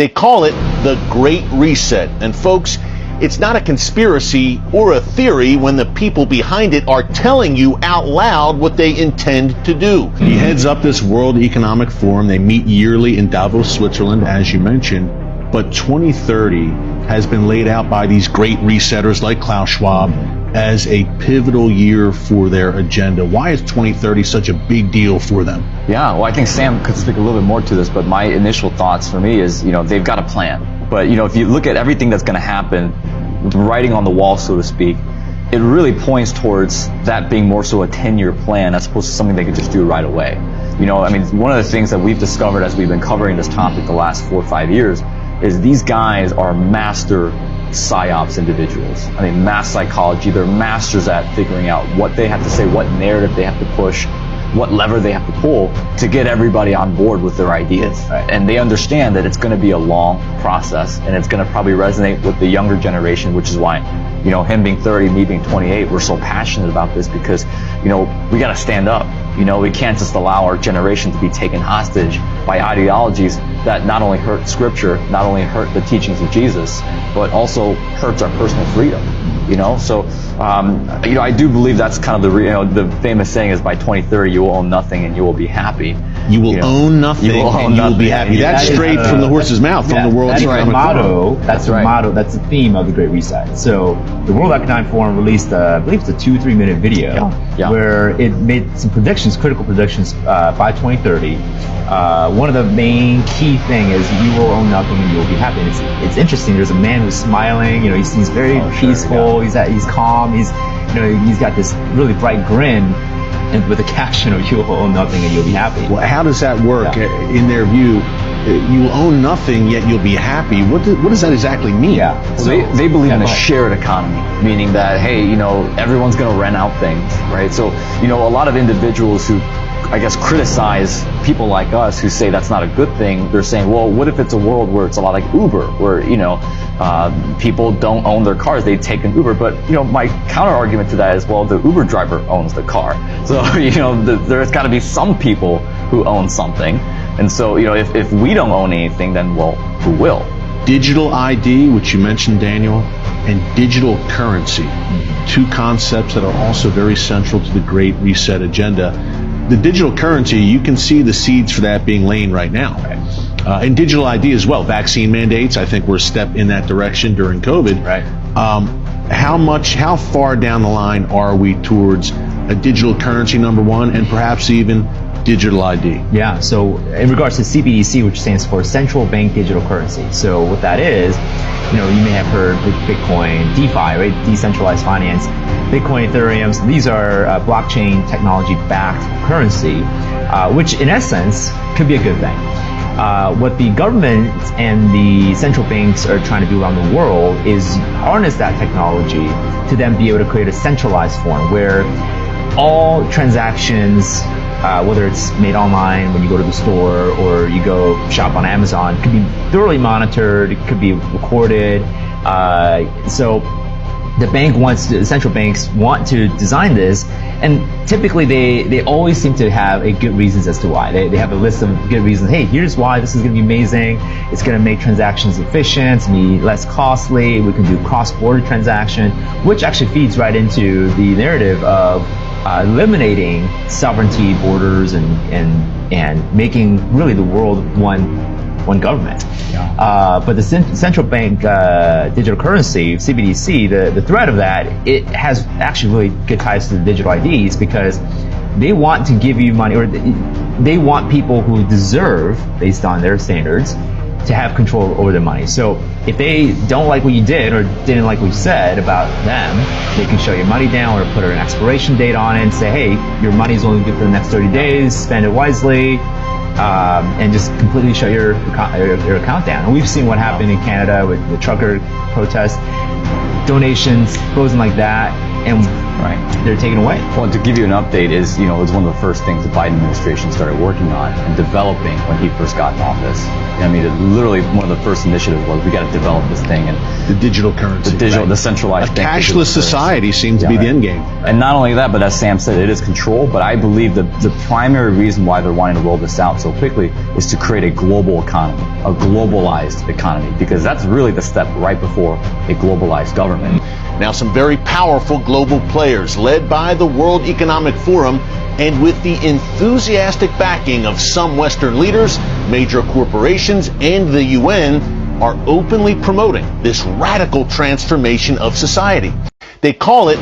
They call it the Great Reset. And folks, it's not a conspiracy or a theory when the people behind it are telling you out loud what they intend to do. He heads up this World Economic Forum. They meet yearly in Davos, Switzerland, as you mentioned. But 2030 has been laid out by these great resetters like Klaus Schwab as a pivotal year for their agenda. Why is 2030 such a big deal for them? Yeah, well, I think Sam could speak a little bit more to this, but my initial thoughts for me is, they've got a plan. But, if you look at everything that's going to happen, the writing on the wall, so to speak, it really points towards that being more so a 10-year plan as opposed to something they could just do right away. One of the things that we've discovered as we've been covering this topic the last 4 or 5 years is these guys are master psyops individuals. Mass psychology, they're masters at figuring out what they have to say, what narrative they have to push, what lever they have to pull to get everybody on board with their ideas. Right. And they understand that it's going to be a long process, and it's going to probably resonate with the younger generation, which is why, him being 30, me being 28, we're so passionate about this because, we got to stand up. We can't just allow our generation to be taken hostage by ideologies that not only hurt Scripture, not only hurt the teachings of Jesus, but also hurts our personal freedom. So I do believe that's kind of the famous saying is by 2030 you will own nothing and you will be happy. You will own nothing and you will be happy. That's straight from the horse's mouth, from the World Economic Forum. That's the motto. That's the theme of the Great Reset. So the World Economic Forum released, I believe it's a 2-3 minute video where it made some predictions, critical predictions by 2030. One of the main key thing is you will own nothing and you will be happy. And it's interesting. There's a man who's smiling. He's very peaceful. He's calm. He's got this really bright grin, and with a caption of "You will own nothing and you'll be happy." Well, how does that work in their view? You will own nothing, yet you'll be happy. What does that exactly mean? So they believe in a shared economy, meaning that everyone's going to rent out things, right? So a lot of individuals who criticize people like us who say that's not a good thing. They're saying, well, what if it's a world where it's a lot like Uber, where people don't own their cars, they take an Uber. But my counter argument to that is, well, the Uber driver owns the car, so there's got to be some people who own something. And so if we don't own anything, then well, who will? Digital ID, which you mentioned, Daniel, and digital currency, two concepts that are also very central to the Great Reset agenda. The digital currency, you can see the seeds for that being laid right now. And digital ID as well. Vaccine mandates, I think we're a step in that direction during COVID. Right. How far down the line are we towards a digital currency, number one, and perhaps even digital ID? Yeah, so in regards to CBDC, which stands for Central Bank Digital Currency. So what that is, you may have heard Bitcoin, DeFi, right? Decentralized finance. Bitcoin, Ethereum, so these are blockchain technology-backed currency, which in essence could be a good thing. What the government and the central banks are trying to do around the world is harness that technology to then be able to create a centralized form where all transactions, whether it's made online when you go to the store or you go shop on Amazon, could be thoroughly monitored, it could be recorded. So the central banks want to design this, and typically they always seem to have a good reasons as to why. They have a list of good reasons. Hey, here's why this is going to be amazing. It's going to make transactions efficient, it's going to be less costly. We can do cross-border transaction, which actually feeds right into the narrative of eliminating sovereignty, borders, and making really the world one government. But the central bank digital currency, CBDC, the threat of that, it has actually really good ties to the digital IDs because they want to give you money, or they want people who deserve, based on their standards, to have control over their money. So if they don't like what you did or didn't like what you said about them, they can shut your money down or put an expiration date on it and say, hey, your money is only good for the next 30 days, spend it wisely, and just completely shut your account down. And we've seen what happened in Canada with the trucker protests, donations frozen like that. And Right. they're taken away. Well, to give you an update is, it was one of the first things the Biden administration started working on and developing when he first got in office. I mean, literally one of the first initiatives was we got to develop this thing, and The digital currency. the centralized A bank cashless digital currency. society seems to be Yeah, the right. end game. And not only that, but as Sam said, it is control. But I believe that the primary reason why they're wanting to roll this out so quickly is to create a global economy, a globalized economy, because that's really the step right before a globalized government. Now, some very powerful global players led by the World Economic Forum and with the enthusiastic backing of some Western leaders, major corporations, and the UN are openly promoting this radical transformation of society. They call it